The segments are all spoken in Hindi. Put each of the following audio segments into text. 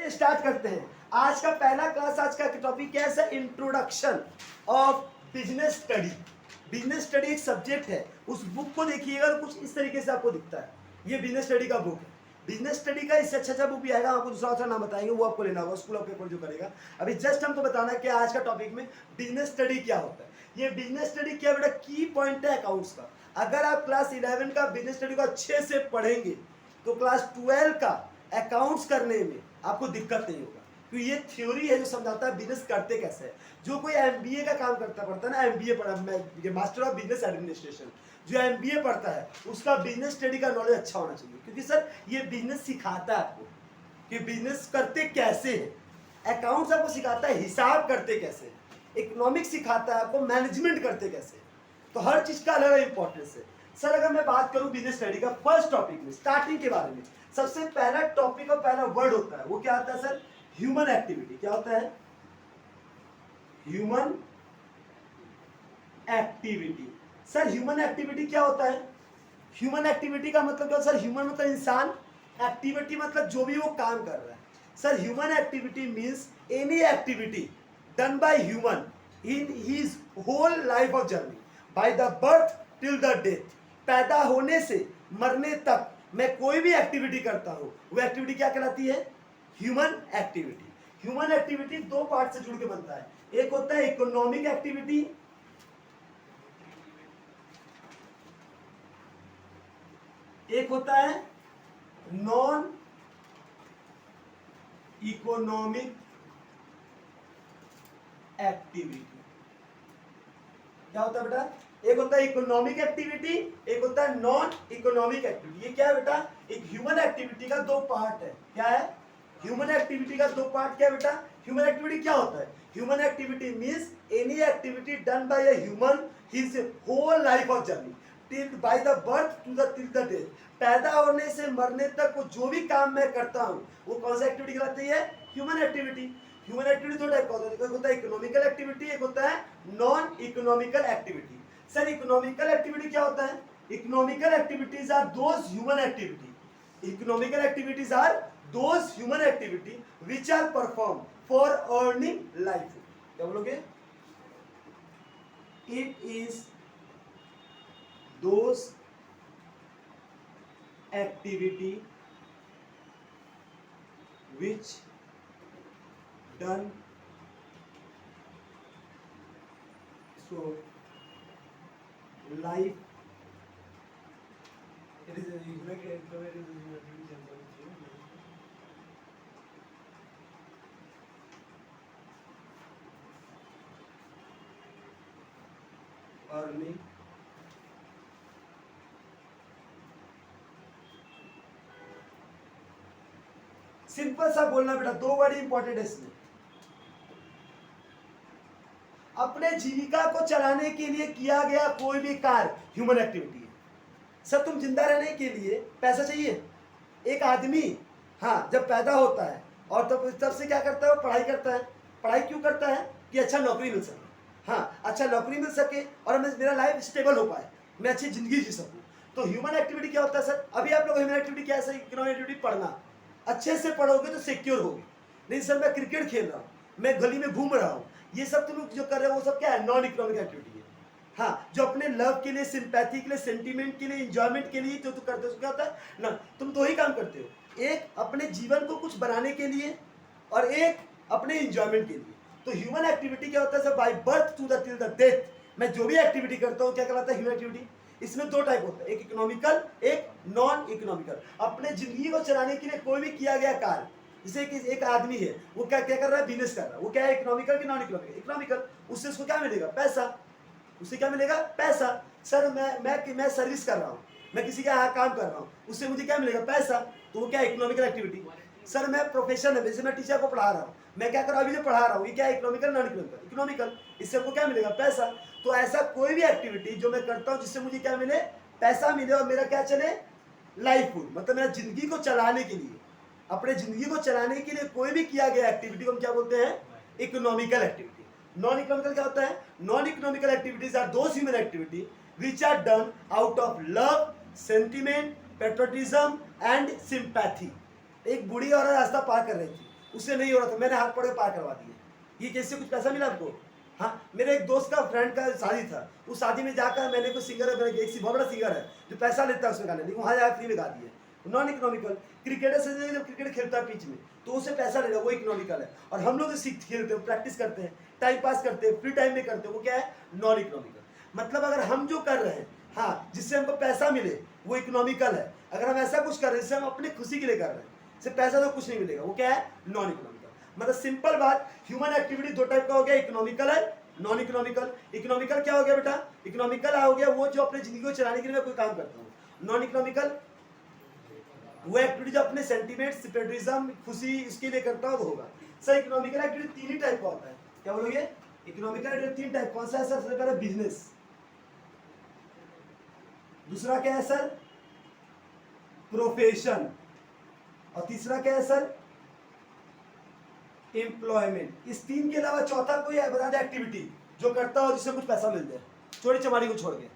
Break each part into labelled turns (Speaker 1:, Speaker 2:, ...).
Speaker 1: चलिए स्टार्ट करते हैं आज का पहला क्लास। आज का टॉपिक क्या है? Introduction of business study. Business study एक सब्जेक्ट है। उस बुक को देखिएगा तो कुछ इस तरीके से आपको दिखता है। ये बिजनेस स्टडी का बुक है। बिजनेस स्टडी का इससे अच्छा बुक भी आएगा, आपको दूसरा नाम बताएंगे, वो आपको लेना होगा स्कूल ऑफ पेपर जो करेगा। अभी जस्ट हमको बताना है कि आज का टॉपिक में बिजनेस स्टडी क्या होता है। ये बिजनेस स्टडी क्या बेटा? की पॉइंट है अकाउंट्स का। अगर आप क्लास 11 का बिजनेस स्टडी को अच्छे से पढ़ेंगे तो क्लास 12 का अकाउंट्स करने में आपको दिक्कत नहीं होगा, क्योंकि ये थ्योरी है जो समझाता है बिजनेस करते कैसे है। जो कोई एमबीए का काम करता पड़ता है ना, एमबीए पढ़ा, ये मास्टर ऑफ बिजनेस एडमिनिस्ट्रेशन, जो एमबीए पढ़ता है उसका बिजनेस स्टडी का नॉलेज अच्छा होना चाहिए, क्योंकि सर ये बिजनेस सिखाता है आपको कि बिजनेस करते कैसे है। अकाउंट्स आपको सिखाता है हिसाब करते कैसे, इकोनॉमिक्स सिखाता है आपको मैनेजमेंट करते कैसे। तो हर चीज का अलग अलग इंपॉर्टेंस है। सर अगर मैं बात करूं बिजनेस स्टडी का फर्स्ट टॉपिक में, स्टार्टिंग के बारे में, सबसे पहला टॉपिक और पहला वर्ड होता है वो क्या आता है सर? Human activity. क्या होता है? Human activity. Sir human activity क्या होता है? ह्यूमन एक्टिविटी का मतलब क्या? सर ह्यूमन मतलब इंसान, एक्टिविटी मतलब जो भी वो काम कर रहा है। Sir human activity means any activity done by human in his whole life of journey by the birth till the death. पैदा होने से मरने तक मैं कोई भी एक्टिविटी करता हूं, वो एक्टिविटी क्या कहलाती है? Human activity. ह्यूमन एक्टिविटी दो पार्ट से जुड़ के बनता है। एक होता है इकोनॉमिक एक्टिविटी, एक होता है नॉन इकोनॉमिक एक्टिविटी। क्या होता है बेटा? एक होता है इकोनॉमिक एक्टिविटी, एक होता है नॉन इकोनॉमिक एक्टिविटी। ये क्या है बेटा? एक ह्यूमन एक्टिविटी का दो पार्ट है। क्या है? ह्यूमन एक्टिविटी का दो पार्ट। क्या बेटा? ह्यूमन एक्टिविटी क्या होता है? Human activity means any activity done by a human his whole life of journey till by the birth to the till the death. पैदा होने से मरने तक वो जो भी काम मैं करता हूं वो कौन सा एक्टिविटी कहलाती है? Human activity. ह्यूमन एक्टिविटी दो टाइप का होता है, एक होता है इकोनॉमिकल एक्टिविटी, एक होता है non economical activity. Sir economical activity क्या होता है? Economical activities are those human activity, economical activities are those human activity which are perform for earning life. क्या बोलोगे? It is those activity which done so life it is earning simple सा बोलना बेटा, दो वर्ड इंपॉर्टेंट है इसमें। अपने जीविका को चलाने के लिए किया गया कोई भी कार्य ह्यूमन एक्टिविटी है। सर तुम जिंदा रहने के लिए पैसा चाहिए। एक आदमी हाँ जब पैदा होता है और तब से क्या करता है? वो पढ़ाई करता है। पढ़ाई क्यों करता है? कि अच्छा नौकरी मिल सके। हाँ अच्छा नौकरी मिल सके और मेरा लाइफ स्टेबल हो पाए, मैं अच्छी जिंदगी जी सकूँ। तो ह्यूमन एक्टिविटी क्या होता है सर? अभी आप लोग ह्यूमन एक्टिविटी क्या है? इकोनॉमिक एक्टिविटी पढ़ना, अच्छे से पढ़ोगे तो सिक्योर होगी। नहीं सर मैं क्रिकेट खेल रहा हूँ, मैं गली में घूम रहा हूँ, ये सब तुम जो कर रहे हो वो सब क्या है? नॉन इकोनॉमिक एक्टिविटी है। हाँ जो अपने लव के लिए, सिंपैथी के लिए, सेंटीमेंट के लिए, एंजॉयमेंट के लिए जो तुम करते हो क्या होता है ना? तुम दो ही काम करते हो, एक अपने जीवन को कुछ बनाने के लिए और एक अपने एंजॉयमेंट के लिए। तो ह्यूमन एक्टिविटी क्या होता है sir? By birth to the till the death मैं जो भी एक्टिविटी करता हूँ क्या कहलाता है? Human activity. इसमें दो टाइप होता है, एक इकोनॉमिकल, एक नॉन इकोनॉमिकल। अपने जिंदगी को चलाने के लिए कोई भी किया गया कार्य, जैसे कि एक आदमी है वो क्या क्या कर रहा है? बिजनेस कर रहा है। वो क्या है? इकोनॉमिकल कि नॉन इकोनॉमिकल? इकोनॉमिकल। उससे उसको क्या मिलेगा? पैसा। उससे क्या मिलेगा? पैसा। सर मैं सर्विस कर रहा हूँ, मैं किसी के यहाँ काम कर रहा हूँ, उससे मुझे क्या मिलेगा? पैसा। तो वो क्या है? Economical activity. सर मैं प्रोफेशन है, जैसे मैं टीचर को पढ़ा रहा हूँ, मैं क्या कर रहा हूँ? अभी जो पढ़ा रहा हूँ ये क्या है? Economical, non economical? इकोनॉमिकल। इससे आपको क्या मिलेगा? पैसा। तो ऐसा कोई भी एक्टिविटी जो मैं करता हूँ जिससे मुझे क्या मिले? पैसा मिले और मेरा क्या चले? लाइफ फुल, मतलब मेरा जिंदगी को चलाने के लिए, अपने जिंदगी को चलाने के लिए कोई भी किया गया एक्टिविटी को हम क्या बोलते हैं? Economical activity. नॉन इकोनॉमिकल क्या होता है? Non economical activities are those human activity which are done out of love, sentiment, patriotism and sympathy. एक बूढ़ी औरत रास्ता पार कर रही थी, उससे नहीं हो रहा था, मैंने हाथ पकड़ के पार करवा दिए। ये कैसे कुछ पैसा मिला आपको? हाँ, मेरे एक दोस्त का फ्रेंड का शादी था, उस शादी में जाकर मैंने कोई सिंगर है, एक बहुत बड़ा सिंगर है जो पैसा लेता है उसमें गाने, लेकिन वहाँ जाकर फ्री में गा दिए। Non economical. क्रिकेटर से जब क्रिकेट खेलता है पिच में तो उससे पैसा ले रहा है, वो इकोनॉमिकल है। और हम लोग जो सीख खेलते हैं, प्रैक्टिस करते हैं, टाइम पास करते हैं, फ्री टाइम में करते हैं, वो क्या है? Non economical. मतलब अगर हम जो कर रहे हैं, हाँ, जिससे हमको पैसा मिले, वो इकोनॉमिकल है। अगर हम ऐसा कुछ कर रहे हैं जिससे हम अपनी खुशी के लिए कर रहे हैं, इससे पैसा तो कुछ नहीं मिलेगा, वो क्या है? Non economical. मतलब सिंपल बात, ह्यूमन एक्टिविटी दो टाइप का हो गया, इकोनॉमिकल है, नॉन इकोनॉमिकल। इकोनॉमिकल क्या हो गया बेटा? इकोनॉमिकल हो गया वो जो अपने जिंदगी को चलाने के लिए मैं कोई काम करता हूँ। नॉन इकोनॉमिकल वो एक्टिविटी जो अपने सेंटीमेंट्स, पेट्रिज्म, खुशी, इसके लिए करता हूँ वो होगा। सर इकोनॉमिकल एक्टिविटी तीन ही टाइप का होता है। क्या बोलोगे? इकोनॉमिकल एक्टिविटी तीन टाइप। कौन सा है सर? सबसे पहले बिजनेस, दूसरा क्या है सर? प्रोफेशन, और तीसरा क्या है सर? एम्प्लॉयमेंट। इस तीन के अलावा चौथा कोई है? बता दे एक्टिविटी जो करता हो जिससे कुछ पैसा मिल जाए। चोरी चमारी को छोड़ के,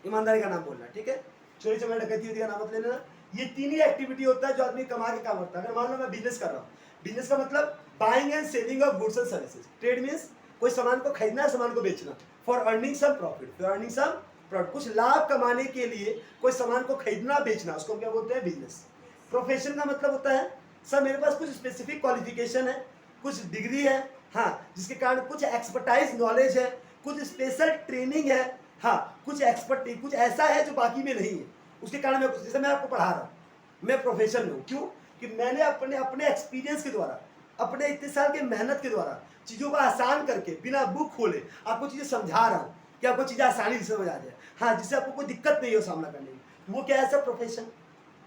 Speaker 1: ईमानदारी का नाम बोलना, ठीक है? चोरी चमारी डकैती का नाम मत ले लेना। ये तीन ही एक्टिविटी होता है जो आदमी कमा के काम करता है। अगर मान लो मैं बिजनेस कर रहा हूँ, बिजनेस का मतलब buying and selling of goods and services. Trade means कोई सामान को खरीदना है, सामान को बेचना, for earning some profit, for earning some profit, कुछ लाभ कमाने के लिए कोई सामान को खरीदना बेचना, उसको हम क्या बोलते हैं? बिजनेस। प्रोफेशन का मतलब होता है सर मेरे पास कुछ स्पेसिफिक क्वालिफिकेशन है, कुछ डिग्री है, हाँ, जिसके कारण कुछ एक्सपर्टाइज नॉलेज है, कुछ स्पेशल ट्रेनिंग है, हाँ, कुछ एक्सपर्ट, कुछ ऐसा है जो बाकी में नहीं है, उसके कारण मैं, जैसे मैं आपको पढ़ा रहा हूँ, मैं प्रोफेशन में हूँ। क्यों? कि मैंने अपने एक्सपीरियंस के द्वारा, अपने इतने साल के मेहनत के द्वारा चीज़ों को आसान करके बिना बुक खोले आपको चीज़ें समझा रहा हूँ कि आपको चीज़ें आसानी से समझ आ जाए, हाँ, जिससे आपको कोई दिक्कत नहीं हो सामना करने में। वो क्या है सर? प्रोफेशन।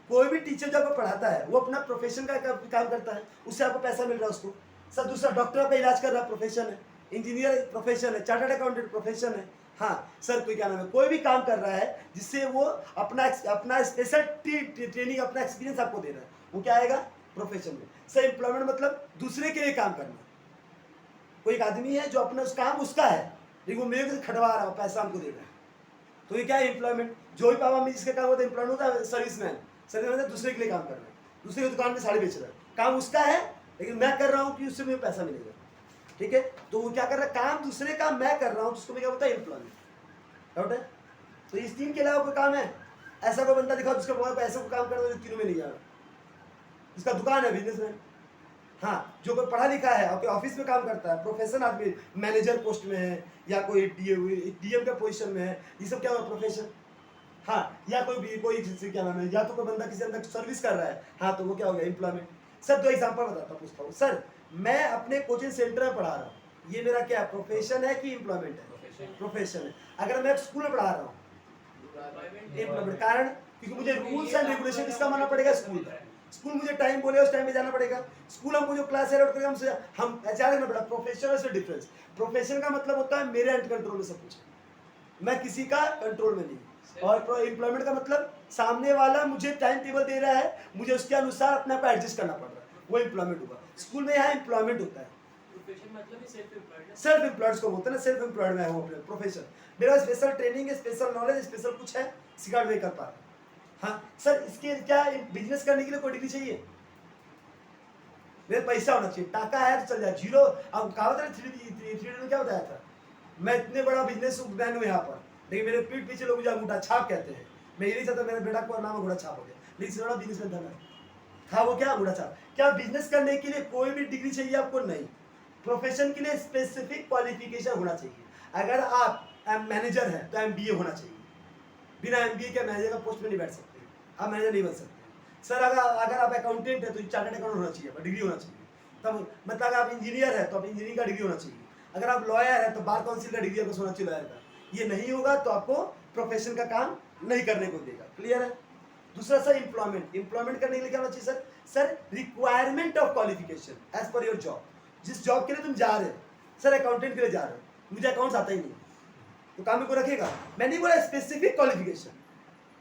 Speaker 1: कोई भी टीचर जो आपको पढ़ाता है वो अपना प्रोफेशन का काम करता है, उससे आपको पैसा मिल रहा है उसको। सर दूसरा डॉक्टर का इलाज कर रहा है, प्रोफेशन है। इंजीनियर प्रोफेशन है, चार्टर्ड अकाउंटेंट प्रोफेशन है। हाँ सर, कोई क्या नाम है, कोई भी काम कर रहा है जिससे वो अपना स्पेशल ट्रेनिंग, अपना एक्सपीरियंस आपको दे रहा है, वो क्या आएगा? प्रोफेशन में। सर एम्प्लॉयमेंट मतलब दूसरे के लिए काम करना। कोई एक आदमी है जो अपना काम उसका है, लेकिन वो मेरे को खटवा रहा है, पैसा हमको दे रहा है, तो ये क्या है? एम्प्लॉयमेंट। जो भी पापा में जिसका काम होता है एम्प्लॉयमेंट होता है। सर्विसमैन, सर्विसमैन दूसरे के लिए काम कर रहा है, दूसरे की दुकान में साड़ी बेच रहा है, काम उसका है, लेकिन मैं कर रहा हूँ कि उससे मुझे पैसा मिलेगा, ठीक है? तो वो क्या कर रहा है? काम दूसरे का मैं कर रहा हूँ, जिसको मैं क्या बोलता है? एम्प्लॉयमेंट। डाउट है? तो इस तीन के अलावा कोई काम है? ऐसा कोई बंदा दिखाओ जिसका बहुत पैसे को काम कर रहा है, तीनों में नहीं जा रहा, जिसका दुकान है, बिजनेसमैन। हाँ, जो कोई पढ़ा लिखा है, आपके ऑफिस में काम करता है, प्रोफेशन आदमी, मैनेजर पोस्ट में है, या कोई डीएम का पोजीशन में है, ये सब क्या हुआ? प्रोफेशन। हाँ, या कोई क्या नाम है, या तो कोई बंदा किसी अंदर सर्विस कर रहा है, हाँ, तो वो क्या हो गया? एम्प्लॉयमेंट। सर दो एग्जांपल बताता हूँ, पूछता हूँ सर, मैं अपने कोचिंग सेंटर में पढ़ा रहा हूँ, ये मेरा क्या प्रोफेशन है कि एम्प्लॉयमेंट है? प्रोफेशन है। अगर मैं स्कूल में पढ़ा रहा हूँ, एम्प्लॉयमेंट। कारण क्योंकि मुझे रूल्स एंड रेगुलेशन इसका मानना पड़ेगा। स्कूल मुझे टाइम बोले उस टाइम में जाना पड़ेगा। स्कूल हमको जो क्लास अलॉट करेगा हम अचानक ना पड़ा। प्रोफेशन से डिफरेंस, प्रोफेशन का मतलब होता है मेरे अंडर कंट्रोल में सब कुछ, मैं किसी का कंट्रोल में नहीं। और एम्प्लॉयमेंट का मतलब सामने वाला मुझे टाइम टेबल दे रहा है, मुझे उसके अनुसार अपने आप एडजस्ट करना पड़ रहा है, वो एम्प्लॉयमेंट होगा। स्कूल में यहाँ एम्प्लॉयमेंट होता है, सेल्फ एम्प्लॉयड को बोलते हैं ना, सेल्फ एम्प्लॉयड में हूँ। प्रोफेशन मेरा स्पेशल ट्रेनिंग है, स्पेशल नॉलेज, स्पेशल कुछ है, सिगारेट नहीं कर पा रहा। हाँ सर, इसके क्या बिजनेस करने के लिए कोई डिग्री चाहिए? मेरे पैसा होना चाहिए, टाका है तो चल जाए, जीरो। अब कहावत है थ्री में क्या बताया था, मैं इतने बड़ा बिजनेस मैन हूँ यहाँ पर, लेकिन मेरे पीठ पीछे लोग मुझे अंगूठा छाप कहते हैं। मैं ये नहीं चाहता मेरे बेटा को नाम अंगूठा छाप हो गया, लेकिन इससे बड़ा बिजनेस मैन था मैं। था वो क्या? अंगूठा छाप। क्या बिजनेस करने के लिए कोई भी डिग्री चाहिए आपको? नहीं। प्रोफेशन के लिए स्पेसिफिक क्वालिफिकेशन होना चाहिए। अगर आप मैनेजर हैं तो एमबीए होना चाहिए, बिना एमबीए के मैनेजर का पोस्ट में नहीं बैठ सकते, आप मैनेजर नहीं बन सकते। सर अगर आप अकाउंटेंट है तो चार्टर्ड अकाउंटेंट होना चाहिए, डिग्री होना चाहिए। तब मतलब अगर आप इंजीनियर है तो आप इंजीनियरिंग का डिग्री होना चाहिए। अगर आप लॉयर है तो बार काउंसिल का डिग्री आपको होना चाहिए, लॉयर का। ये नहीं होगा तो आपको प्रोफेशन का काम नहीं करने को देगा। क्लियर है? दूसरा सर एम्प्लॉयमेंट, एम्प्लॉयमेंट करने के लिए क्या होना चाहिए sir? Sir requirement of qualification as per your job. जिस जॉब के लिए तुम जा रहे हो, सर अकाउंटेंट के लिए जा रहे हो, मुझे अकाउंट्स आता ही नहीं, तो काम में को रखेगा? मैं नहीं बोला स्पेसिफिक क्वालिफिकेशन,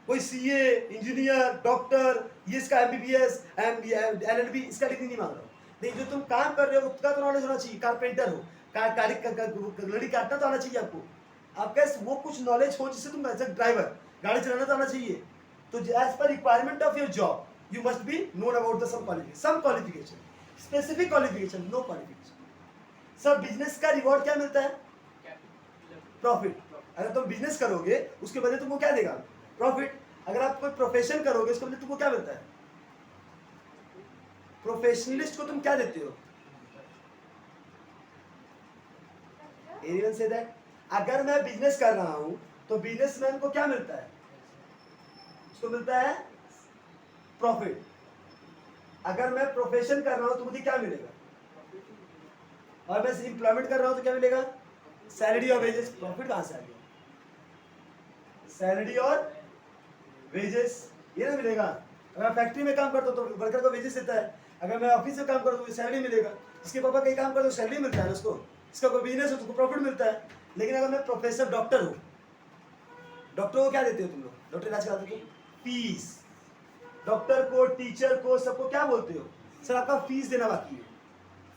Speaker 1: कोई सीए, इंजीनियर, डॉक्टर, ये इसका एमबीबीएस, एलएलबी, इसका डिग्री नहीं मांग रहा हूँ। नहीं, जो तुम काम कर रहे हो उसका तो नॉलेज होना चाहिए। कारपेंटर हो, लड़ी काटना तो आना चाहिए आपको, आपका वो कुछ नॉलेज हो जिससे तुम एज ड्राइवर गाड़ी चलाना तो आना चाहिए। तो as per requirement of your job you must be known about the some qualification. Specific qualification, no qualification. Sir business का रिवॉर्ड क्या मिलता है? प्रॉफिट। अगर तुम बिजनेस करोगे उसके बदले तुमको क्या देगा? प्रॉफिट। अगर आप कोई प्रोफेशन करोगे उसके बदले तुमको क्या मिलता है? प्रोफेशनलिस्ट को तुम क्या देते हो? एवरीवन से दैट अगर मैं बिजनेस कर रहा हूं तो बिजनेसमैन को क्या मिलता है? उसको मिलता है प्रॉफिट। अगर मैं प्रोफेशन कर रहा हूं तो मुझे क्या मिलेगा? और मैं एम्प्लॉयमेंट कर रहा हूं तो क्या मिलेगा? सैलरी और वेजेस। प्रॉफिट कहां से आ गया? सैलरी और वेजेस, ये ना मिलेगा। अगर मैं फैक्ट्री में काम करता हूं तो वर्कर को वेजेस देता है, अगर मैं ऑफिस में काम करता हूं तो सैलरी मिलेगा। इसके पापा कहीं काम करते तो सैलरी मिलता है उसको, इसका कोई बिजनेस हो तो उसको प्रॉफिट मिलता है। लेकिन अगर मैं प्रोफेसर डॉक्टर हूं, डॉक्टर को क्या देते हो तुम लोग? डॉक्टर इलाज कराते हो, फीस। डॉक्टर को, टीचर को, सबको क्या बोलते हो? सर आपका फीस देना बाकी है।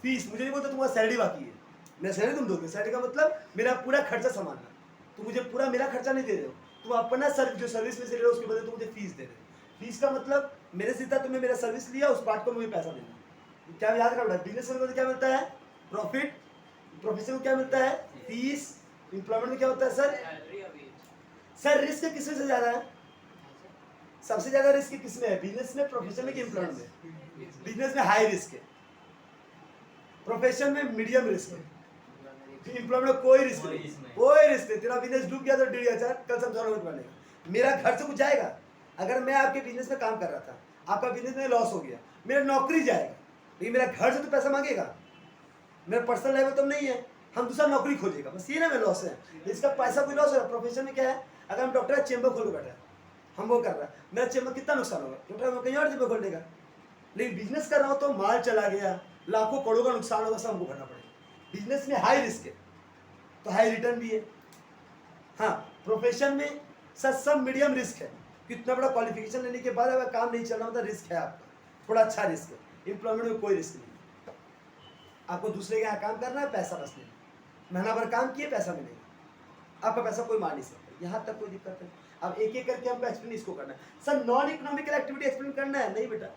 Speaker 1: फीस मुझे नहीं बोलते, तुम्हारा सैलरी बाकी है। मेरा सैलरी तुम दोगे, सैलरी का मतलब मेरा पूरा खर्चा संभालना। तुम मुझे पूरा मेरा खर्चा नहीं दे रहे हो, तुम अपना जो सर्विस में से ले रहे हो उसके बदले तुम मुझे फीस दे रहे हो। फीस का मतलब मेरे से तुमने मेरा सर्विस लिया, उस पार्ट को मुझे पैसा देना। क्या याद रखना? बिजनेस में क्या मिलता है? प्रॉफिट। प्रोफेशन में क्या मिलता है? फीस। एम्प्लॉयमेंट में क्या होता है सर? सर रिस्क किसमें से ज्यादा है? सबसे ज्यादा रिस्क किसमें है? बिजनेस में, प्रोफेशन में कि एम्प्लॉयमेंट में? बिजनेस में हाई रिस्क है, प्रोफेशन में मीडियम रिस्क है, एम्प्लॉयमेंट में कोई रिस्क नहीं। कोई रिस्क नहीं। तेरा बिजनेस डूब गया तो डूब गया सर, कल सब जरूरत पड़ेगा। मेरा घर से कुछ जाएगा? अगर मैं आपके बिजनेस में काम कर रहा था, आपका बिजनेस में लॉस हो गया, मेरा नौकरी जाएगा, लेकिन मेरा घर से तो पैसा मांगेगा। मेरा पर्सनल लेवल तो नहीं है, हम दूसरा नौकरी खोजेगा, बस ये ना मेरा लॉस है। इसका पैसा कोई लॉस है। प्रोफेशन में क्या है? अगर हम डॉक्टर चेंबर खोल के बैठा है, हम वो कर रहा है, मेरा चेंबर कितना नुकसान होगा? डॉक्टर कहीं और चेंबर खोल देगा। लेकिन बिजनेस कर रहा हो तो माल चला गया, लाखों करोड़ों का नुकसान होगा, सब हमको भरना पड़ेगा। बिजनेस में हाई रिस्क है तो हाई रिटर्न भी है। हाँ, प्रोफेशन में सर सब मीडियम रिस्क है। कितना बड़ा क्वालिफिकेशन लेने के बाद अगर काम नहीं चल रहा मतलब रिस्क है आपका, थोड़ा अच्छा रिस्क है। एम्प्लॉयमेंट में कोई रिस्क नहीं, आपको दूसरे के यहाँ काम करना है, पैसा बस लेना, महीना भर काम किए पैसा मिलेगा, आपका पैसा कोई मार नहीं सकता। यहाँ तक कोई दिक्कत नहीं। अब एक एक करके हमको एक्सप्लेन इसको करना है। Sir non economical activity explain करना है? नहीं बेटा,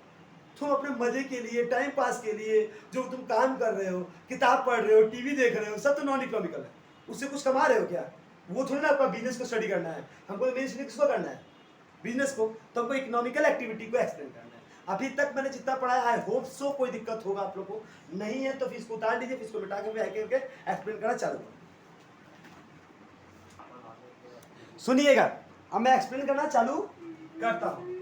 Speaker 1: तुम अपने मजे के लिए, टाइम पास के लिए जो तुम काम कर रहे हो, किताब पढ़ रहे हो, टीवी देख रहे हो, सब तो नॉन इकोनॉमिकल है। उससे कुछ कमा रहे हो क्या? वो थोड़ी ना आपका बिजनेस को स्टडी करना है। हमको बिजनेस किसको करना है? बिजनेस को। तो हमको इकोनॉमिकल एक्टिविटी को एक्सप्लेन करना है। अभी तक मैंने जितना पढ़ा है, आई होप सो कोई दिक्कत होगा आप लोग को। नहीं है तो फिर इसको उतार लीजिए, फिर इसको मिटा के एक्सप्लेन करना चालू करूँ। सुनिएगा, अब मैं एक्सप्लेन करना चालू करता हूं।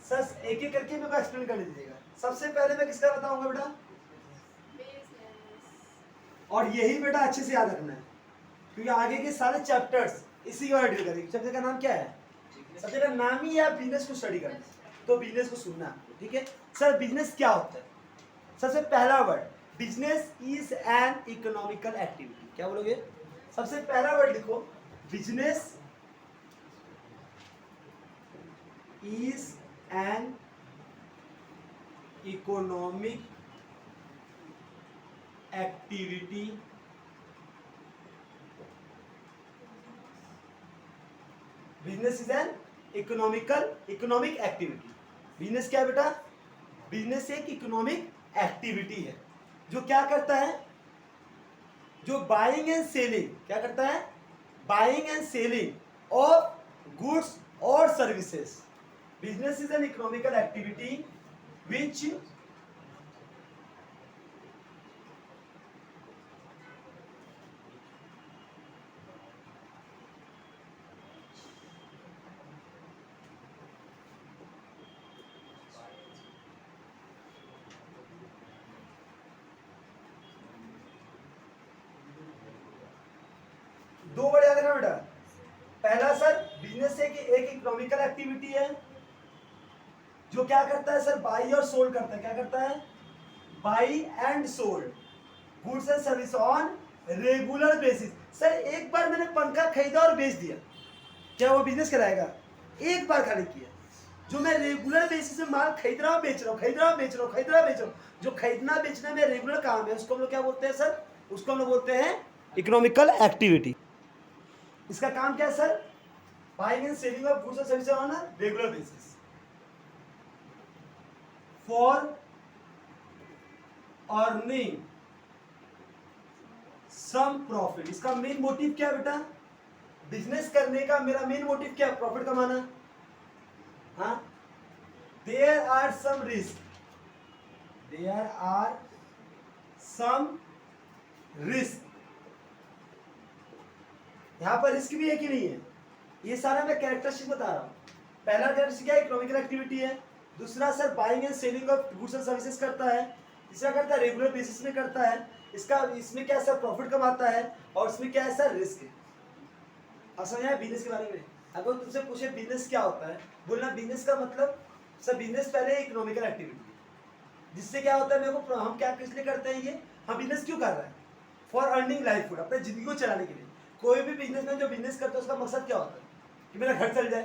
Speaker 1: सर एक एक करके मेरे को एक्सप्लेन कर दीजिएगा। सबसे पहले मैं किसका बताऊंगा बेटा? और यही बेटा अच्छे से याद रखना है, क्योंकि आगे के सारे चैप्टर्स इसी के बारे में करेंगे। चैप्टर का नाम क्या है? सबसे का नाम ही है बिजनेस को स्टडी करना, तो बिजनेस को सुनना आपको, ठीक है। सर बिजनेस क्या होता है? सबसे पहला word, business is an economical activity. क्या बोलोगे? सबसे पहला वर्ड लिखो, business is an economic activity business is an economic activity. Business क्या है बेटा? बिजनेस एक इकोनॉमिक एक्टिविटी है जो क्या करता है? जो बाइंग एंड सेलिंग, क्या करता है? Buying and selling of goods और services. Business is an economical activity which दो वर्ड याद रखना बेटा। पहला सर, बिजनेस एक इकोनॉमिकल एक्टिविटी है जो क्या करता है सर? बाई और सोल्ड करता है। क्या करता है? By and sold goods and service on regular basis. Sir एक बार मैंने पंखा खरीदा और बेच दिया, क्या वो बिजनेस कराएगा? एक बार खाली किया। जो मैं रेगुलर बेसिस में माल खरीद रहा हूँ, बेच रहा हूँ, खरीद रहा हूँ, बेच रहा हूँ, खरीद रहा हूँ, बेच रहा हूँ, जो खरीदना बेचना में रेगुलर काम है, उसको हम लोग क्या बोलते हैं सर? उसको हम लोग बोलते हैं इकोनॉमिकल एक्टिविटी। इसका काम क्या है sir? Buying and selling of goods and services on a regular basis. For earning some profit. इसका मेन मोटिव क्या है बेटा? बिजनेस करने का मेरा मेन मोटिव क्या है? प्रॉफिट कमाना। हाँ, there are some risk, there are some risk. यहां पर रिस्क भी है कि नहीं है? ये सारा मैं कैरेक्टरिस्टिक बता रहा हूं। पहला कैरेक्टरिस्टिक क्या है? इकोनॉमिकल एक्टिविटी है। दूसरा sir buying and selling of goods and services करता है। तीसरा करता है रेगुलर बेसिस में करता है। इसमें क्या सर? प्रॉफिट कमाता है। और इसमें क्या है सर? रिस्क है। अब समझ आया बिजनेस के बारे में? अगर तुमसे पूछे बिजनेस क्या होता है, बोलना बिजनेस का मतलब सर बिजनेस पहले इकोनॉमिकल एक्टिविटी है, जिससे क्या होता है मेरे को, हम क्या किस लिए करते हैं, ये हम बिजनेस क्यों कर रहे हैं? फॉर अर्निंग लाइफ, अपने जिंदगी को चलाने के लिए। कोई भी बिजनेसमैन जो बिजनेस करता है उसका मकसद क्या होता है? कि मेरा घर चल जाए,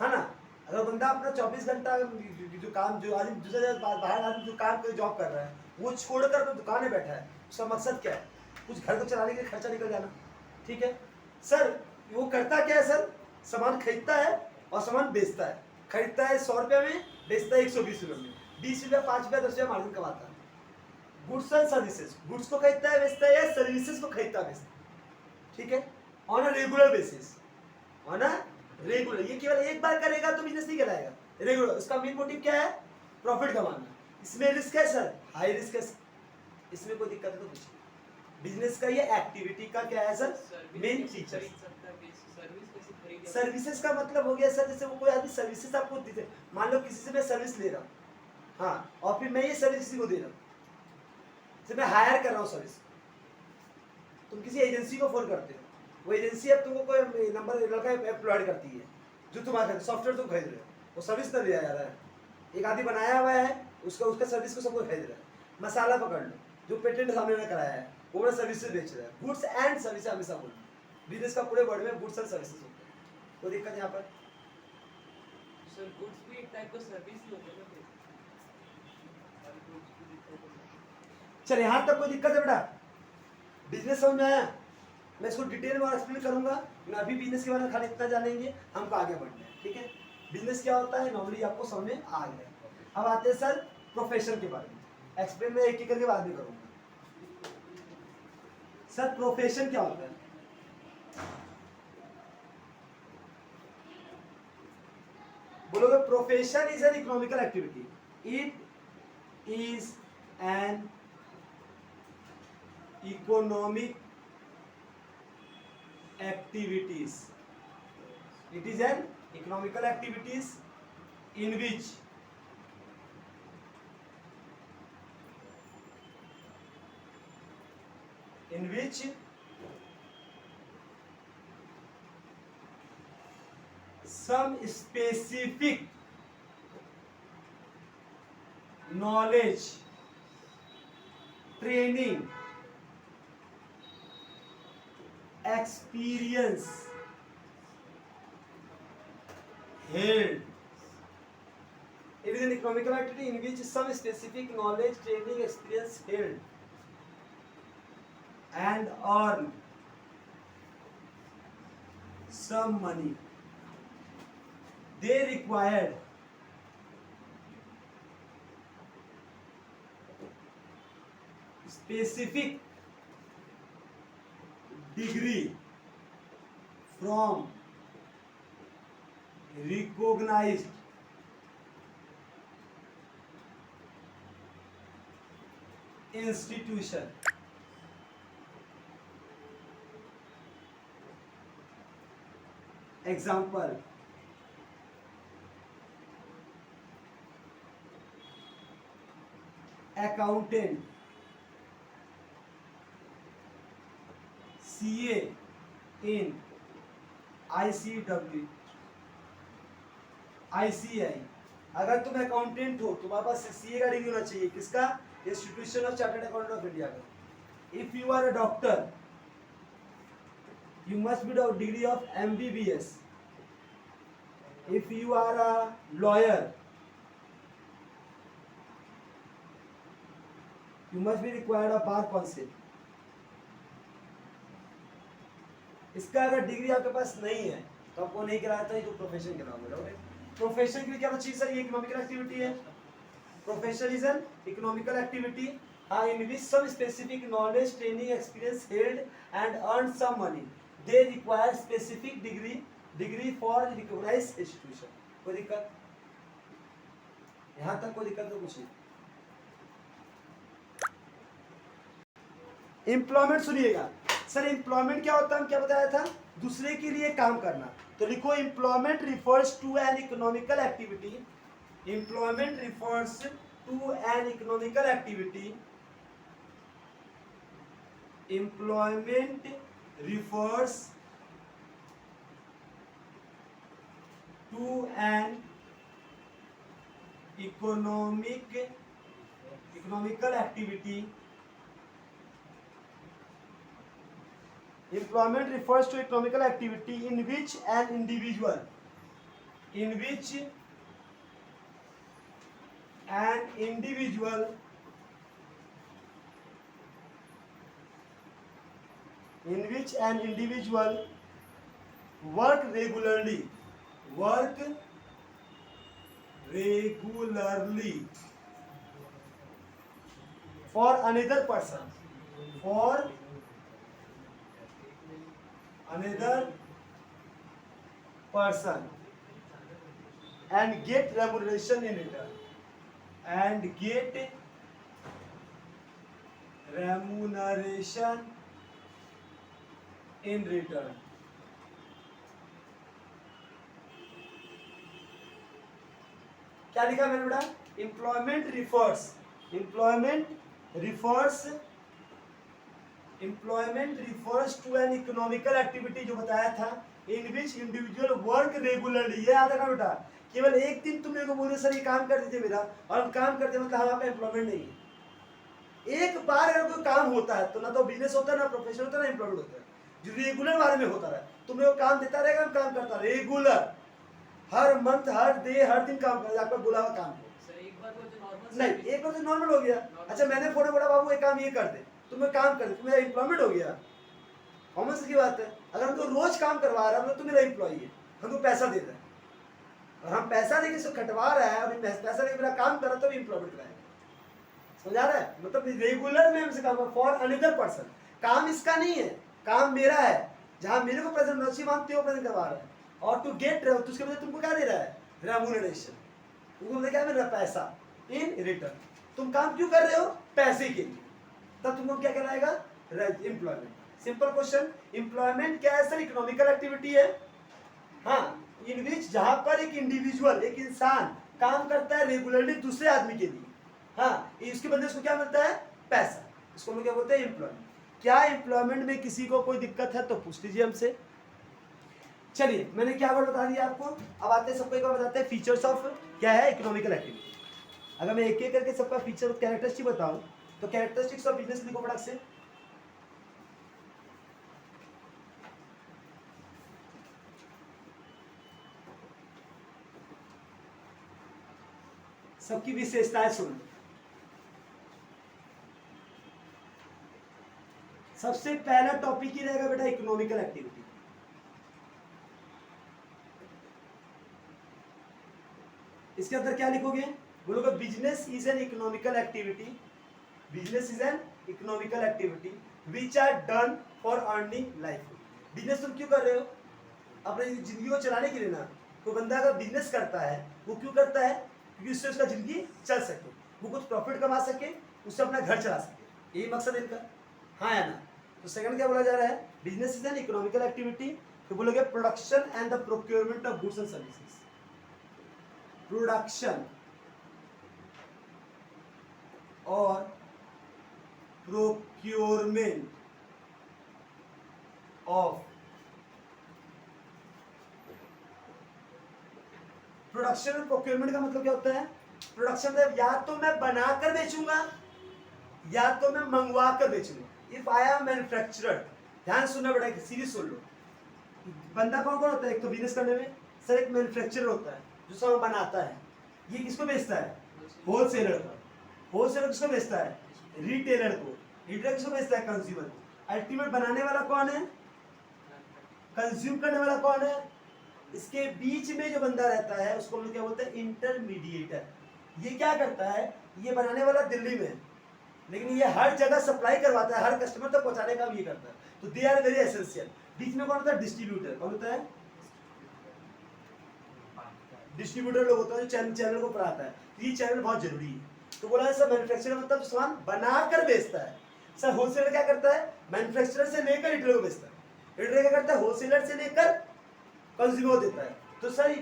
Speaker 1: है ना? अगर बंदा अपना 24 घंटा जो काम, जो आदमी दूसरे जगह बाहर आदमी जो काम कर जॉब कर रहा है, वो छोड़कर अपनी दुकान में बैठा है, उसका मकसद क्या है? कुछ घर को चलाने के लिए खर्चा निकल जाना। ठीक है सर, वो करता क्या है सर? सामान खरीदता है और सामान बेचता है। खरीदता है 100 रुपये में, बेचता है 120 रुपये में, 20 रुपया 5 रुपया 10 रुपया मार्जिन कमाता है। गुड्स एंड सर्विसेज, गुड्स को खरीदता है बेचता है, या सर्विसेज को खरीदता है बेचता है। ठीक है, on a regular basis, on a regular. ये केवल एक बार करेगा तो बिजनेस नहीं कहलाएगा, रेगुलर। इसका मेन मोटिव क्या है? प्रॉफिट कमाना। इसमें रिस्क है सर? हाई रिस्क है। इसमें कोई दिक्कत है तो पूछिए। बिजनेस का ये एक्टिविटी का क्या है सर? Main feature. सर्विसेज का मतलब हो गया सर, जैसे वो कोई आदमी सर्विसेज आपको देते, मान लो किसी से मैं सर्विस ले रहा हूँ, हाँ, और फिर मैं ये सर्विस किसी को दे रहा हूँ, जैसे मैं हायर कर रहा हूँ सर्विस। तुम किसी एजेंसी को फोन करते हो, वो एजेंसी अब तुमको कोई नंबर लड़का एम्प्लॉयड करती है, जो तुम्हारा सॉफ्टवेयर तुम खरीद रहे हो, वो सर्विस तो दिया जा रहा है। एक आदमी बनाया हुआ है, उसका सर्विस को सबको खरीद रहा है। मसाला पकड़ लो, जो पेटेंट सामने ने कराया है, वो बड़ा सर्विसेज बेच रहा है। गुड्स एंड सर्विस हमेशा बोलो, बिजनेस का पूरे वर्ड में गुड्स एंड सर्विसेज होते हैं। कोई दिक्कत यहाँ पर?
Speaker 2: सर गुड्स भी एक टाइप का सर्विस ही होता है ना फिर?
Speaker 1: चल यहाँ तक कोई दिक्कत है बेटा? बिजनेस समझ में आया? मैं इसको डिटेल में एक्सप्लेन करूंगा। मैं अभी बिजनेस के बारे में खाली इतना जानेंगे, हमको आगे बढ़ना है। ठीक है, बिजनेस क्या होता है नॉर्मली आपको समझ में आ गया। अब आते हैं सर प्रोफेशन के बारे में। एक्सप्लेन मैं एक एक करके बाद में करूंगा। सर प्रोफेशन क्या होता है? बोलोगे profession is an economical activity, it is an economic activities, it is an economical activities in which some specific knowledge, training, experience held. It is an economical activity in which some specific knowledge, training, experience held and earn some money. They required specific degree from recognized institution. Example: accountant, CA in ICW, ICI। अगर तुम अकाउंटेंट हो तुम्हारे पास CA का डिग्री होना चाहिए। किसका? Institution of chartered accountant of India का। If you are a doctor you must be the degree of MBBS. If you are a lawyer you must be required a bar council. इसका अगर डिग्री आपके पास नहीं है तो आपको नहीं कराता है, तो प्रोफेशन कराओगे। प्रोफेशन के लिए क्या चाहिए सर? ये इकोनॉमिकल एक्टिविटी है। प्रोफेशनलिज्म इकोनॉमिकल एक्टिविटी, हाँ, in which some specific knowledge training experience held and earn some money, they require specific degree for recognise institution. कोई दिक्कत यहाँ तक? कोई दिक्कत तो कुछ नहीं। एम्प्लॉयमेंट सुनिएगा सर, एम्प्लॉयमेंट क्या होता है, क्या बताया था? दूसरे के लिए काम करना। तो लिखो employment refers to an economical activity, employment refers to an economical activity, employment refers to an economical activity, employment refers to economical activity in which an individual work regularly for another person and get remuneration in return, क्या लिखा मैंने बेटा? Employment refers to an economical activity, जो बताया था, in which individual work regularly. ये याद रखना बेटा, केवल एक दिन तुम मेरे को बोले सर ये काम कर दीजिए मेरा, और हम काम करते मतलब आपका एम्प्लॉयमेंट नहीं है। एक बार अगर कोई काम होता है तो ना तो बिजनेस होता है, ना प्रोफेशन होता है, ना एम्प्लॉयमेंट होता है। जो रेगुलर बारे में होता है, तुम मेरे को काम देता रहेगा, हम काम करता रेगुलर, हर मंथ, हर डे, हर दिन काम करेगा, आपका बोला हुआ काम को।
Speaker 2: सर एक बार वो जो नॉर्मल
Speaker 1: नहीं, एक बार तो नॉर्मल हो गया। अच्छा, मैंने फोन बोला बाबू एक काम ये कर दे, तुम्हें काम कर दे, तुम्हारा एम्प्लॉयमेंट हो गया। कॉमन सी बात है। अगर हम तो रोज काम करवा रहा है, तो मेरा एम्प्लॉय है, हमको पैसा दे रहा है, और हम पैसा देके से कटवा रहा है, और पैसा देके मेरा काम कर रहा है, तो एम्प्लॉयमेंट कराएगा। समझा रहा है? मतलब रेगुलर में हमसे काम फॉर अनदर पर्सन, काम इसका नहीं है, काम मेरा है। जहां मेरे को प्रेजेंट नौची मांगते हो प्रेजेंट करवा रहा है, और टू गेट तो उसके बदले तुमको क्या दे रहा है? रेम्यूनरेशन। तुमको क्या मिल रहा है? पैसा इन रिटर्न। तुम काम क्यों कर रहे हो? पैसे के लिए। तब तुमको क्या कराएगा? एम्प्लॉयमेंट। Simple question. एम्प्लॉयमेंट क्या है सर? इकोनॉमिकल एक्टिविटी है, हाँ, इन विच, जहां पर एक इंडिविजुअल, एक इंसान काम करता है रेगुलरली दूसरे आदमी के लिए, हाँ, इसके बदले उसको क्या मिलता है? पैसा। इसको हम क्या बोलते हैं? एम्प्लॉयमेंट। क्या एम्प्लॉयमेंट में किसी को कोई दिक्कत है तो पूछ लीजिए हमसे। चलिए, मैंने क्या वर्ड बता दिया आपको। अब आते हैं सबको एक बार बताते हैं फीचर्स ऑफ क्या है इकोनॉमिकल एक्टिविटी। अगर मैं एक एक करके सबका फीचर कैरेक्टरिस्टिक बताऊं तो कैरेक्टरिस्टिक्स ऑफ बिजनेस लिखो फटाक से। सबकी विशेषताएं सुन। सबसे पहला टॉपिक ही रहेगा बेटा इकोनॉमिकल एक्टिविटी। इसके अंदर क्या लिखोगे? बोलोगे business is an economical activity, business is an economical activity which are done for earning livelihood. Business तुम क्यों कर रहे हो? अपनी जिंदगी को चलाने के लिए ना। कोई बंदा अगर बिजनेस करता है वो क्यों करता है? क्योंकि उससे उसका जिंदगी चल सके, वो कुछ प्रॉफिट कमा सके, उससे अपना घर चला सके, यही मकसद है इनका, हाँ या ना? तो सेकंड क्या बोला जा रहा है? Business is an economical activity. तो बोलोगे production and the procurement of goods and services, production और प्रोक्योरमेंट ऑफ, प्रोडक्शन और प्रोक्योरमेंट का मतलब क्या होता है? प्रोडक्शन मतलब या तो मैं बनाकर बेचूंगा या तो मैं मंगवा कर बेचूंगा। इफ आई एम मैन्युफैक्चरर, ध्यान सुनना बेटा, सीरीज सुन लो। बंदा कौन कौन होता है? एक तो बिजनेस करने में सर एक मैन्युफैक्चरर होता है जो सामान बनाता है, ये किसको बेचता है? होलसेलर को। होलसेलर किसको बेचता है? रिटेलर को। रिटेलर किसको बेचता है? कंज्यूमर को। अल्टीमेट बनाने वाला कौन है? कंज्यूम करने वाला कौन है? इसके बीच में जो बंदा रहता है उसको हम लोग क्या बोलते हैं? इंटरमीडिएटर। ये क्या करता है, ये बनाने वाला दिल्ली में है, लेकिन ये हर जगह सप्लाई करवाता है, हर कस्टमर तक पहुंचाने का भी ये करता है। तो दे आर वेरी एसेंशियल। बीच में कौन होता है, डिस्ट्रीब्यूटर। कौन होता है, डिस्ट्रीब्यूटर लोग होता है जो चैनल को पढ़ाता है। तो ये चैनल बहुत जरूरी है। तो बोला सर मैन्युफैक्चरर मतलब सामान बनाकर बेचता है। सर होलसेलर क्या करता है, मैन्युफैक्चरर से लेकर रिटेलर को बेचता है। रिटेलर क्या करता है, होलसेलर से लेकर कंज्यूमर को देता है। तो सर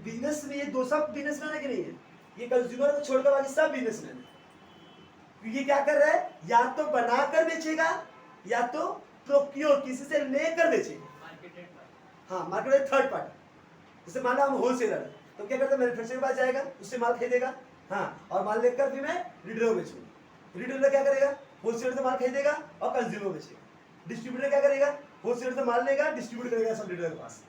Speaker 1: बिजनेस में ये दो सब बिजनेसमैन है कि नहीं है, ये कंज्यूमर को छोड़कर बाकी सब बिजनेसमैन है। ये क्या कर रहा है, या तो बनाकर बेचेगा या तो प्रोक्योर किसी से लेकर बेचेगा।
Speaker 2: मार्केटेड
Speaker 1: हाँ, मार्केट थर्ड पार्टी। जैसे मान लो हम होलसेलर है, तो क्या करता है, मैन्युफैक्चरर के पास जाएगा, उससे माल खरीदेगा, हाँ, और माल लेकर फिर मैं रिटेलर को बेचूंगा। रिटेलर क्या करेगा, होलसेलर से माल खरीदेगा और कंज्यूमर को बेचेगा। डिस्ट्रीब्यूटर क्या करेगा, होलसेलर से माल लेगा, डिस्ट्रीब्यूट करेगा सब रिटेलर के पास।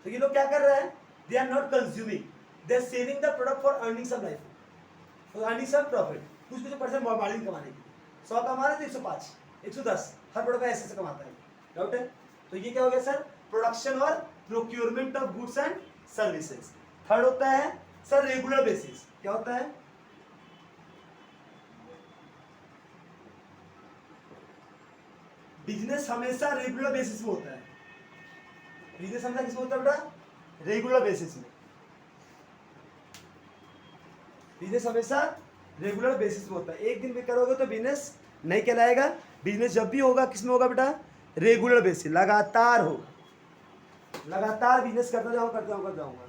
Speaker 1: तो ये लोग क्या कर रहे हैं, they are not consuming, they are saving the product for earning some life, for earning some profit, कुछ कुछ परसेंट मार्जिन कमाने के लिए। 100 कमा रहे तो 105, 110 हर प्रोडक्ट में ऐसे कमाता है। डाउट है? तो ये क्या हो गया सर, प्रोडक्शन और procurement of goods and services. Third होता है सर रेगुलर बेसिस। क्या होता है, बिजनेस हमेशा रेगुलर बेसिस में होता है। बिजनेस हमेशा किसमें होता है बेटा, रेगुलर बेसिस में। बिजनेस हमेशा रेगुलर बेसिस में होता है। एक दिन भी करोगे तो बिजनेस नहीं कहलाएगा। बिजनेस जब भी होगा किसमें होगा बेटा, रेगुलर बेसिस, लगातार होगा। लगातार बिजनेस करता जाऊंगा।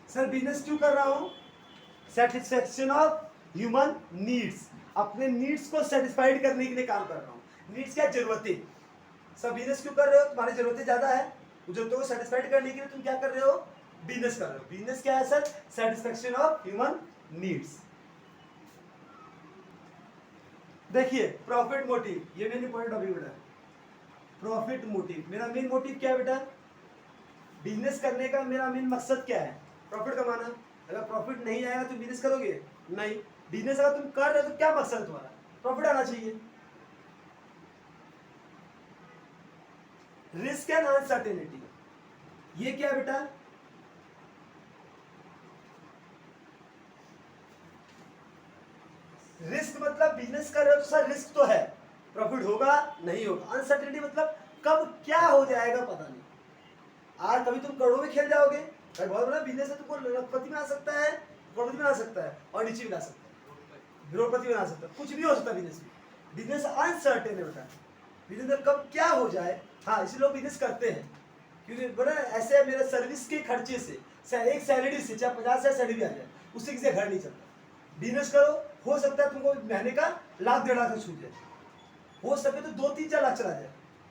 Speaker 1: सर बिजनेस क्यों कर रहा हूं, सेटिस्फेक्शन ऑफ ह्यूमन नीड्स, अपने नीड्स को सेटिस्फाइड करने के लिए काम कर रहा हूं। नीड्स क्या, जरूरतें। सब बिजनेस क्यों कर रहे हो, तुम्हारी जरूरतें ज्यादा है, जरूरतों को सेटिस्फाइड करने के लिए तुम क्या कर रहे हो, बिजनेस कर रहे हो। बिजनेस क्या है sir, satisfaction of human needs. देखिए प्रॉफिट मोटिव, ये मेन इंपॉर्टेंट टॉपिक बेटा। प्रॉफिट मोटिव, मेरा मेन मोटिव क्या है बेटा, बिजनेस करने का मेरा मेन मकसद क्या है, प्रॉफिट कमाना। अगर प्रॉफिट नहीं आएगा तो बिजनेस करोगे नहीं। बिजनेस अगर तुम कर रहे हो तो क्या मकसद है तुम्हारा, प्रॉफिट आना चाहिए। रिस्क एंड अनसर्टेनिटी, ये क्या बेटा, रिस्क मतलब बिजनेस कर रहे हो तो सर रिस्क तो है, प्रॉफिट होगा नहीं होगा। अनसर्टेनिटी मतलब कब क्या हो जाएगा पता नहीं। आज कभी तुम करोड़ों में खेल जाओगे, बहुत बड़ा बिजनेस है, तुमको लखपति बना सकता है, करोड़पति बना सकता है और नीचे बना सकता है, करोड़पति बना सकता है, कुछ भी हो सकता है बिजनेस में। बिजनेस अनसर्टेन है बेटा, बिजनेस में कब क्या हो जाए। हाँ, इसलिए लोग बिजनेस करते हैं, क्योंकि बोला ऐसे मेरे सर्विस के खर्चे से एक सैलरी से चाहे 50 से सैलरी भी आ जाए, उससे किसी घर नहीं चलता। बिजनेस करो, हो सकता है तुमको महीने का 1,00,000-1,50,000 का छूट जाए, हो सके तो 2-3-4 लाख चला जाए,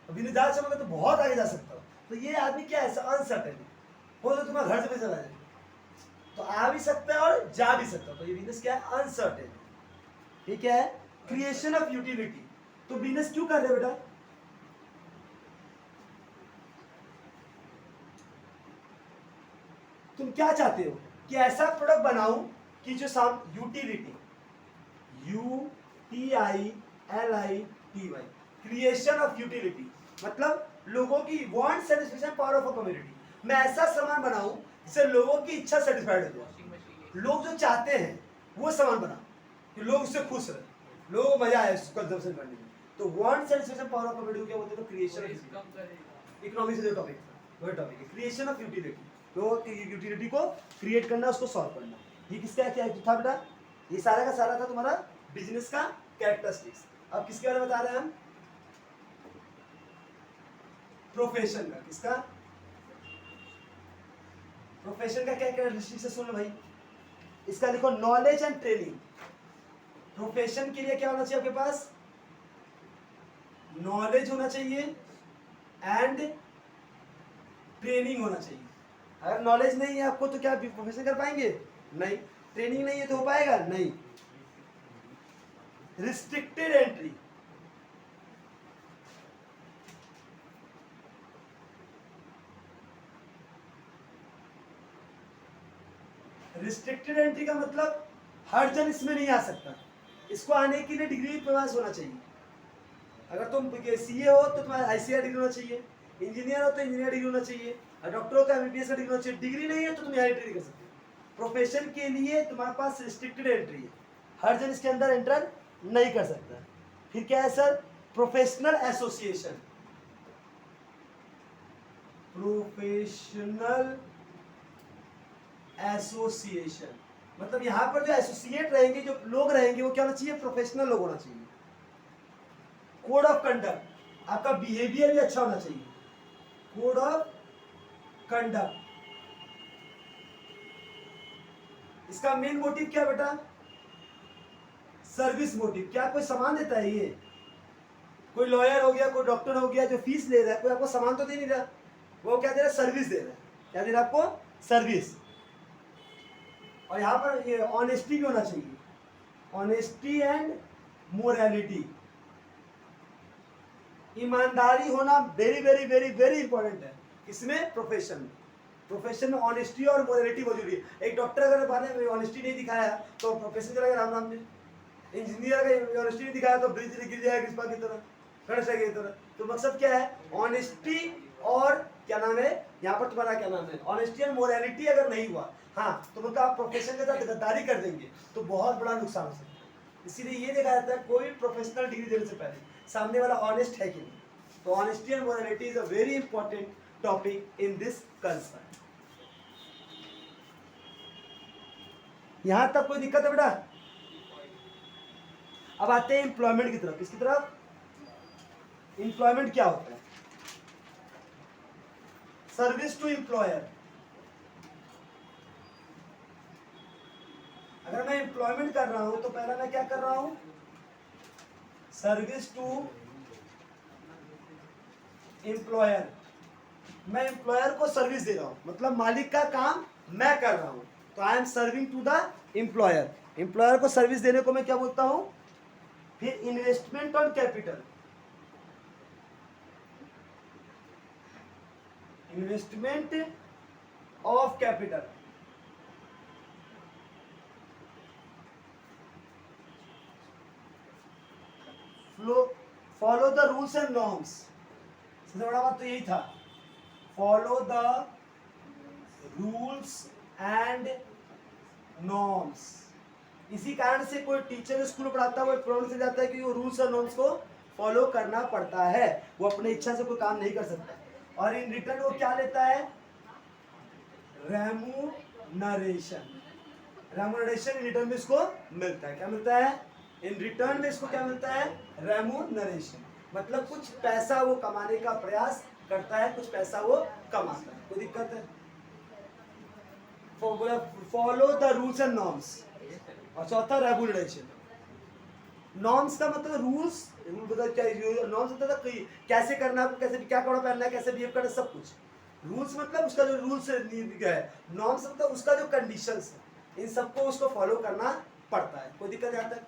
Speaker 1: बिजनेस ज़्यादा चलोगे तो बहुत आगे जा सकता हो। तो ये आदमी क्या है, अनसर्टेन है, हो तो तुम्हारा घर से पैसा चला जाए, तो आ भी सकता है और जा भी सकता है। तो ये बिजनेस क्या है, अनसर्टेन है। ठीक है, क्रिएशन ऑफ यूटिलिटी। तो बिजनेस क्यों कर रहे हो बेटा, तुम क्या चाहते हो कि ऐसा प्रोडक्ट बनाऊं कि जो साम utility, UTILITY, creation of utility मतलब लोगों की want satisfaction power of a community. मैं ऐसा सामान बनाऊं जिससे लोगों की इच्छा सेटिस्फाइड हो जाए,
Speaker 2: वॉशिंग मशीन,
Speaker 1: लोग जो चाहते हैं वो सामान बनाओ कि लोग उससे खुश रहे, लोगों को मजा आए उसको कंजम्पशन करने में। तो want satisfaction power of community क्या बोलते हैं, क्रिएशन
Speaker 2: रिस्क
Speaker 1: ऑफ
Speaker 2: कम करेगा।
Speaker 1: इकोनॉमिक्स से जो टॉपिक था वही टॉपिक है, क्रिएशन ऑफ यूटिलिटी। तो यूटिलिटी को क्रिएट करना, उसको सॉल्व करना, ये किसका क्या था बेटा, ये सारा का सारा था तुम्हारा बिजनेस का कैरेक्टरिस्टिक्स। अब किसके बारे में बता रहे हैं हम, प्रोफेशन का। किसका, प्रोफेशन का क्या कैरेक्टरिस्टिक्स है, सुन लो भाई, इसका लिखो नॉलेज एंड ट्रेनिंग। प्रोफेशन के लिए क्या होना चाहिए आपके पास, नॉलेज होना चाहिए एंड ट्रेनिंग होना चाहिए। अगर नॉलेज नहीं है आपको तो क्या प्रोफेशन कर पाएंगे, नहीं। ट्रेनिंग नहीं है तो हो पाएगा नहीं। रिस्ट्रिक्टेड एंट्री, रिस्ट्रिक्टेड एंट्री का मतलब हर जन इसमें नहीं आ सकता, इसको आने के लिए डिग्री पास होना चाहिए। अगर तुम सीए हो तो तुम्हारा आईसीआई डिग्री होना चाहिए, इंजीनियर हो तो इंजीनियर डिग्री होना चाहिए, और डॉक्टर हो तो एमबीबीएस का डिग्री होना चाहिए। डिग्री नहीं है तो तुम यहाँ एंट्री कर सकते हो। प्रोफेशन के लिए तुम्हारे पास रिस्ट्रिक्टेड एंट्री है, हर जन इसके अंदर एंटर नहीं कर सकता। फिर क्या है sir, professional association. Professional association मतलब यहाँ पर जो एसोसिएट रहेंगे, जो लोग रहेंगे, वो क्या होना चाहिए, प्रोफेशनल लोग होना चाहिए। कोड ऑफ कंडक्ट, आपका बिहेवियर भी अच्छा होना चाहिए। कोड ऑफ कंडक्ट, इसका मेन मोटिव क्या बेटा, सर्विस मोटिव। क्या कोई सामान देता है? ये कोई लॉयर हो गया, कोई डॉक्टर हो गया, जो फीस ले रहा है, कोई आपको सामान तो दे नहीं रहा, वो क्या दे रहा है, सर्विस दे रहा है। क्या दे रहा है आपको, सर्विस। और यहाँ पर ये ऑनेस्टी भी होना चाहिए, ऑनेस्टी एंड मोरालिटी, ईमानदारी होना very very very very important है। इसमें प्रोफेशन में, प्रोफेशन में ऑनेस्टी और मोरालिटी बहुत जरूरी है। एक डॉक्टर अगर बारे में ऑनेस्टी नहीं दिखाया तो प्रोफेशन चलेगा राम राम जी। इंजीनियर अगर ऑनेस्टी नहीं दिखाया तो ब्रिज गिर जाएगा कृष्पा की तरह, गणेश की तरह। तो मकसद क्या है, ऑनेस्टी और क्या नाम है यहाँ पर तुम्हारा, क्या नाम है, ऑनेस्टी एंड मोरालिटी अगर नहीं हुआ, हाँ, तो मतलब आप प्रोफेशन के साथ गद्दारी कर देंगे तो बहुत बड़ा नुकसान हो सकता है। इसीलिए ये देखा जाता है कोई प्रोफेशनल डिग्री देने से पहले सामने वाला ऑनेस्ट है कि नहीं। तो honesty and morality is a very important topic in this concern. यहां तक कोई दिक्कत है बेटा? अब आते हैं एम्प्लॉयमेंट की तरफ। किसकी तरफ? एम्प्लॉयमेंट क्या होता है? Service to employer. अगर मैं एम्प्लॉयमेंट कर रहा हूं तो पहला मैं क्या कर रहा हूं, सर्विस टू एम्प्लॉयर। मैं एम्प्लॉयर को सर्विस दे रहा हूं, मतलब मालिक का काम मैं कर रहा हूं, तो I am serving to the employer. Employer को सर्विस देने को मैं क्या बोलता हूं? फिर investment on capital, investment of capital. Follow the rules and norms. सबसे बड़ा बात तो यही था, follow the rules and norms. इसी कारण से कोई टीचर स्कूल में पढ़ाता है वो प्रॉब्लम से जाता है कि वो रूल्स और नॉर्म्स को फॉलो करना पड़ता है, वो अपने इच्छा से कोई काम नहीं कर सकता। और इन रिटर्न वो क्या लेता है, रेम्यूनरेशन। रेम्यूनरेशन इन रिटर्न में इसको मिलता है। क्या मिलता है? इन रिटर्न में इसको क्या मिलता है? रेम्यूनरेशन। मतलब कुछ पैसा वो कमाने का प्रयास करता है, कुछ पैसा वो कमाता है। कोई दिक्कत है? Follow the rules and norms. और चौथा रेगुलेशन। नॉर्म्स का मतलब रूल्स, रूल मतलब क्या, नॉर्म्स मतलब कैसे करना है, कैसे क्या कपड़ा पहनना है, कैसे बिहेव करना है, सब कुछ। रूल्स मतलब उसका जो रूल्स है, नॉर्म्स मतलब उसका जो कंडीशंस है, इन सबको उसको फॉलो करना पड़ता है। कोई दिक्कत यहाँ तक?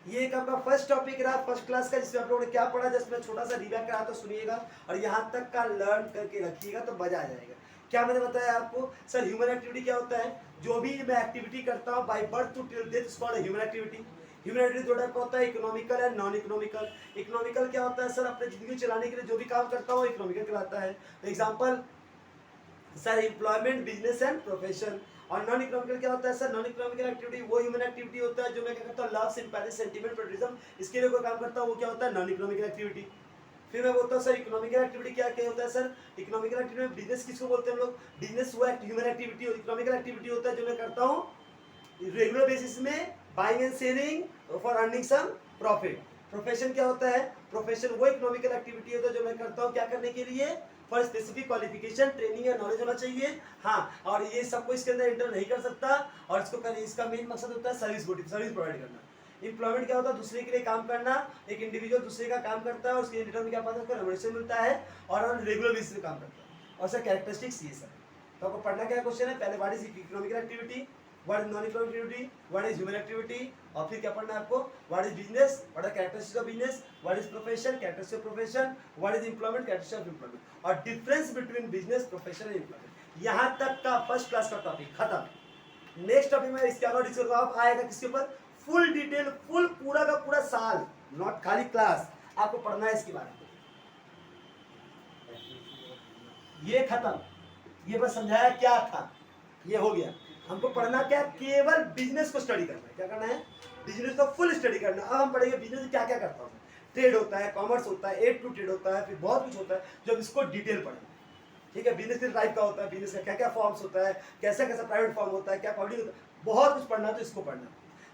Speaker 1: ये एक आपका फर्स्ट टॉपिक रहा फर्स्ट क्लास का, जिसमें आप लोगों ने क्या पढ़ा, जस्ट मैं छोटा सा रिवैप करा तो सुनिएगा और यहाँ तक का लर्न करके रखिएगा तो मजा आ जाएगा। क्या मैंने बताया आपको? सर ह्यूमन एक्टिविटी क्या होता है? जो भी मैं एक्टिविटी करता हूँ by birth to till death, इसको ह्यूमन एक्टिविटी। ह्यूमन एक्टिविटी दो टाइप का होता है, economical and non economical. Economical क्या होता है? सर अपने जिंदगी चलाने के लिए जो भी काम करता हूँ इकोनॉमिकल कहलाता है। Example sir employment, business and profession. और नॉन इकोनॉमिकल क्या होता है? सर नॉन इकोनॉमिकल एक्टिविटी वो ह्यूमन एक्टिविटी होता है जो मैं क्या करता हूँ, लव, सिंपैथी, सेंटिमेंट, पेट्रियटिज्म, इसके लिए कोई काम करता हूँ, वो क्या होता है? Non economical activity. फिर मैं बोलता हूँ सर इकोनॉमिकल एक्टिविटी क्या क्या होता है? सर इकोनॉमिकल एक्टिविटी में बिजनेस किसको बोलते हैं हम लोग? बिजनेस वो ह्यूमन एक्टिविटी, इकोनॉमिकल एक्टिविटी होता है जो मैं करता हूँ रेगुलर बेसिस में, buying and selling for earning some profit. Profession क्या होता है? प्रोफेशन वो इकोनॉमिकल एक्टिविटी होता है जो मैं करता हूँ क्या करने के लिए? फॉर स्पेसिफिक क्वालिफिकेशन, ट्रेनिंग या नॉलेज होना चाहिए। हाँ, और ये सबको इसके अंदर एंटर नहीं कर सकता, और इसका मेन मकसद होता है सर्विस प्रोवाइड करना। एम्प्लॉयमेंट क्या होता है? दूसरे के लिए काम करना। एक इंडिविजुअल दूसरे का काम करता है और उसके रिटर्न में क्या पाता है? उसको रेम्यूनरेशन मिलता है और रेगुलर बेसिस पे काम करता है। और सर कैरेक्टरिस्टिक्स ये सब तो आपको पढ़ना क्या क्वेश्चन है? पहले what is economical activity, what is non economic activity, what is human activity, और फिर क्या पढ़ना है आपको? What is business, what are characteristics of business, what is profession, characteristics of profession, what is employment, characteristics of employment, और difference between business, profession and employment. यहाँ तक का फर्स्ट क्लास का टॉपिक खत्म। नेक्स्ट टॉपिक में इसके अलावा डिस्कस आएगा किसके ऊपर? फुल डिटेल, फुल पूरा का पूरा साल, नॉट खाली क्लास। आपको पढ़ना है इसके बारे में। ये खत्म, ये बस समझाया क्या था, ये हो गया। हमको पढ़ना क्या, केवल बिजनेस को स्टडी करना है। क्या करना है, बिजनेस को फुल स्टडी करना है। अब हम पढ़ेंगे बिजनेस में क्या क्या करता हूँ। ट्रेड होता है, कॉमर्स होता है, A to ट्रेड होता है, फिर बहुत कुछ होता है जो हम इसको डिटेल पढ़ेंगे। ठीक है, बिजनेस किस टाइप का होता है, बिजनेस का क्या क्या फॉर्म्स होता है, कैसा कैसा प्राइवेट फॉर्म होता है, क्या पब्लिक होता है, बहुत कुछ पढ़ना है, तो इसको पढ़ना।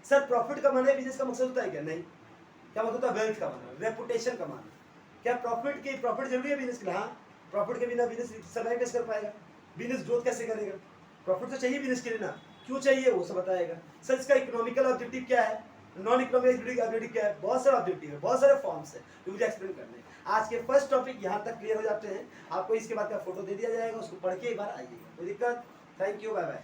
Speaker 1: सर प्रॉफिट कमाना है बिजनेस का मकसद होता है क्या, नहीं। क्या मकसद होता है, वेल्थ कमाना, रेपुटेशन कमाना। क्या प्रॉफिट जरूरी है बिजनेस के लिए, हाँ। प्रॉफिट के बिना बिजनेस सर्वाइव कैसे कर पाएगा, बिजनेस ग्रोथ कैसे करेगा। प्रॉफिट तो चाहिए बिजनेस के लिए ना, क्यों चाहिए वो सब बताएगा। सर इसका इकोनॉमिकल ऑब्जेक्टिव क्या है, नॉन इकोनॉमिक ऑब्जेक्टिव क्या है, बहुत सारे ऑब्जेक्टिव है, बहुत सारे फॉर्म्स है, तो मुझे एक्सप्लेन करने हैं। आज के फर्स्ट टॉपिक यहाँ तक क्लियर हो जाते हैं। आपको इसके बाद का फोटो दे दिया जाएगा, उसको पढ़ के एक बार आइएगा, कोई दिक्कत। Thank you, bye bye.